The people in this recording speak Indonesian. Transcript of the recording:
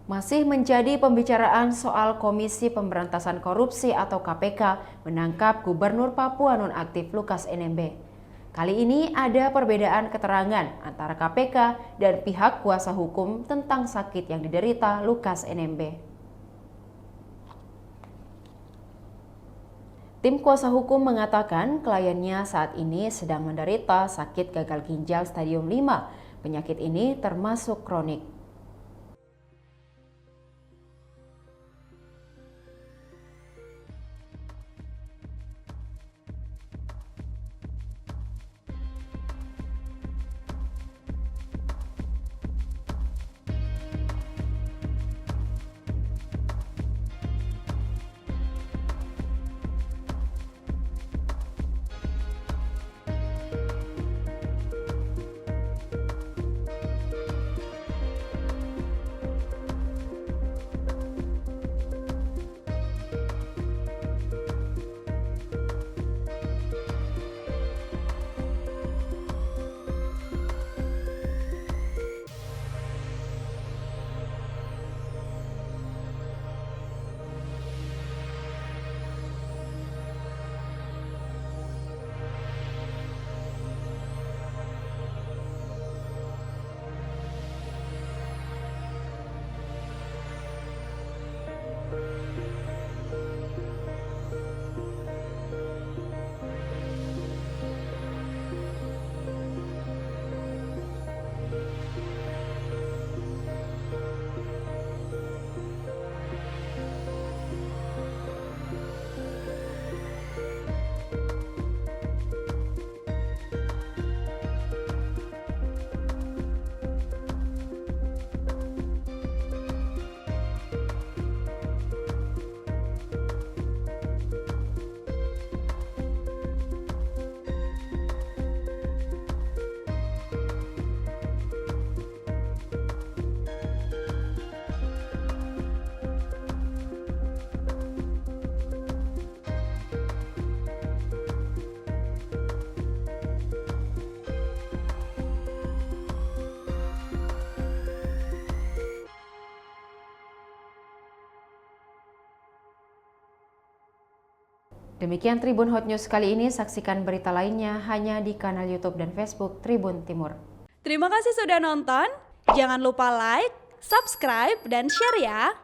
Masih menjadi pembicaraan soal Komisi Pemberantasan Korupsi atau KPK menangkap Gubernur Papua Nonaktif Lukas NMB. Kali ini ada perbedaan keterangan antara KPK dan pihak kuasa hukum tentang sakit yang diderita Lukas NMB. Tim kuasa hukum mengatakan kliennya saat ini sedang menderita sakit gagal ginjal stadium 5. Penyakit ini termasuk kronik. Demikian Tribun Hot News kali ini, saksikan berita lainnya hanya di kanal YouTube dan Facebook Tribun Timur. Terima kasih sudah nonton, jangan lupa like, subscribe, dan share ya!